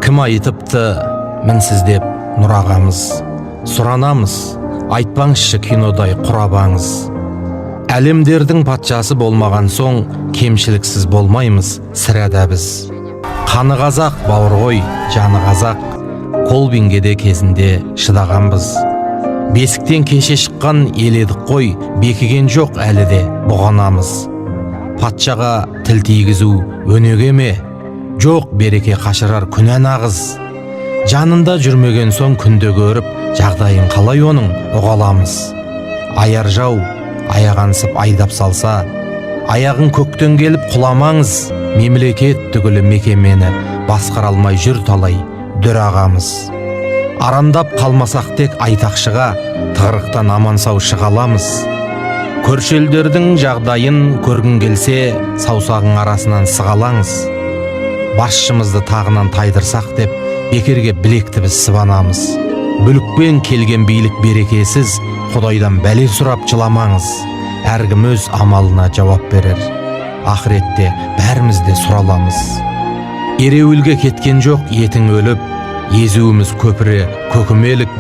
Кім айтыпты мінсіз деп нұрағамыз, сұранамыз, айтпаңызшы кинодай құрабаңыз. Әлемдердің патшасы болмаған соң, кемшіліксіз болмаймыз сірәда біз. Қаны қазақ, бауыр ғой, жаны қазақ, Колбингеде кезінде шыдағанбыз. Бесіктен кеше шыққан ел едік қой, бекіген жоқ әлі де бұғанамыз. Патшаға тіл тигізу өнеге ме? Жоқ, береке қашырар күнән ағыз. Жанында жүрмеген соң күнде көріп, жағдайын қалай оның ұғаламыз. Аяр жау аяғансып айдап салса, аяғын көктен келіп құламаңыз. Мемлекет түгілі мекемені басқара алмай жүр талай дүр ағамыз. Арандап қалмасақ тек айтақшыға, тығырықтан аман сау шығаламыз. Көрші елдердің жағдайын көргің келсе, саусағың арасынан сығалаңыз. Басшымызды тағынан тайдырсақ деп, бекерге білекті біз сыбанамыз. Бүлікпен келген билік берекесіз, Құдайдан бәле сұрап жыламаңыз. Әркім өз амалына жауап берер. Ақыретте бәріміз де сұраламыз. Ереуілге кеткен жоқ етің өліп, езуіміз көпірі көкімелік.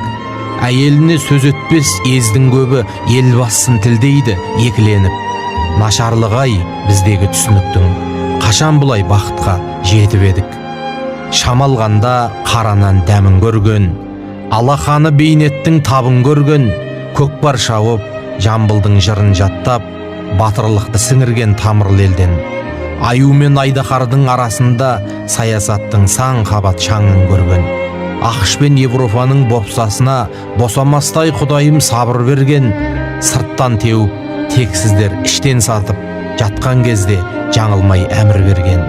Әйеліне сөз өтпесездің көбі, ел бассын тілдейді екіленіп. Нашарлығай біздегі түсініктің, қашан бұлай бақытқа жетіп едік. Шамалғанда қаранан дәмін көрген, алақаны бейнеттің табын көрген. Көкпар шауып, Жамбылдың жырын жаттап, батырлықты сіңірген тамырлы елден. Аю мен айдаһардың арасында саясаттың сан қабат шаңын көрген. Ақш пен Европаның бопсасына босамастай Құдайым сабыр берген. Сырттан теуіп, тексіздер іштен сатып, жатқан кезде жаңылмай әмір берген.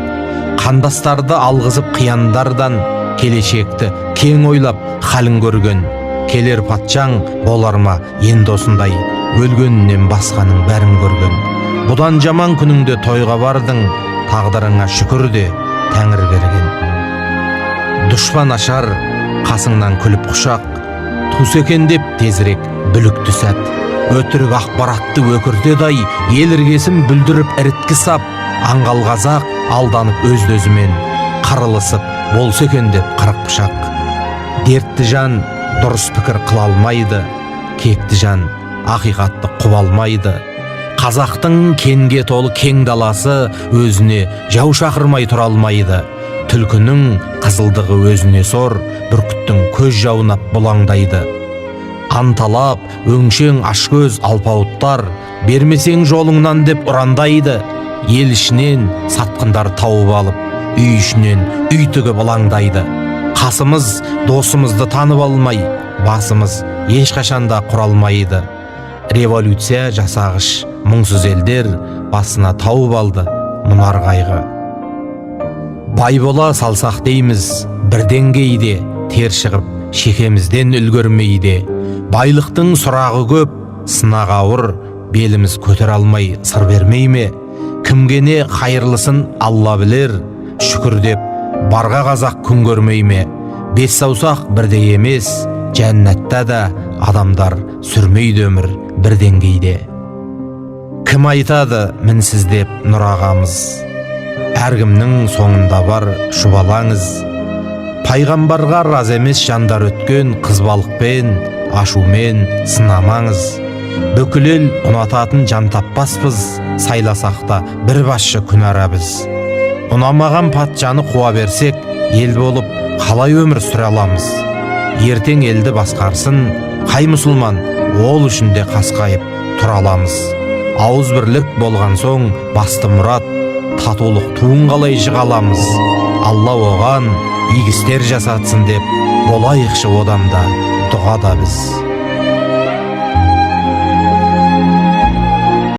Қандастарды алғызып қияндардан, келешекті кең ойлап халін көрген. Келер патшаң болар ма енді осындай, өлгеннен басқаның бәрін көрген. Бұдан жаман күніңде тойға бардың, тағдырыңа шүкір де тәңір берген. Дұшпан ашар, қасыңнан күліп құшақ, туыс екен деп тезірек бүлікті сәт. Өтірік ақпаратты өкіртеді ай, ел іргесін бүлдіріп іріткі сап. Аңғал қазақ алданып өзді-өзімен, қырылысып болса екен деп қырық пышақ. Дертті жан дұрыс пікір қыла алмайды, кекті жан ақиқатты құба алмайды. Қазақтың кенге толы кең даласы өзіне жау шақырмай тұра алмайды. Түлкінің қызылдығы өзіне сор, бүркіттің көз жаунап бұлаңдайды. Анталап өңшең ашкөз алпауыттар, бермесең жолыңнан деп ұрандайды. Ел ішінен сатқындар тауып алып, үй ішінен үй тігіп алаңдайды. Қасымыз досымызды танып алмай, басымыз ешқашанда құралмайды. Революция жасағыш мұңсыз елдер басына тауып алды мұнар қайғы. Бай бола салсақ дейміз бір деңгейде, тер шығып шекемізден үлгермейді. Байлықтың сұрағы көп, сынақ ауыр, беліміз көтер алмай сыр бермей ме? Кімгене қайырлысын Алла білер, шүкір деп барға қазақ күн көрмей ме? Бес саусақ бірде емес, жәннатта да адамдар сүрмейді өмір бір деңгейде. Кім айтады мінсіз деп нұр ағамыз, әркімнің соңында бар шұбалаңыз. Пайғамбарға раз емес жандар өткен, қызбалықпен, ашумен сынамаңыз. Бүкіл ел ұнататын жан таппаспыз, сайласақ та бір басшы күнара біз. Ұнамаған патшаны қуа берсек, ел болып қалай өмір сүре аламыз? Ертең елді басқарсын қай мұсылман, ол үшін де қасқайып тұра аламыз. Ауыз бірлік болған соң басты мұрат, татулық туын қалай жығаламыз. Алла оған игі істер жасатсын деп болайықшы одамда дұғада біз.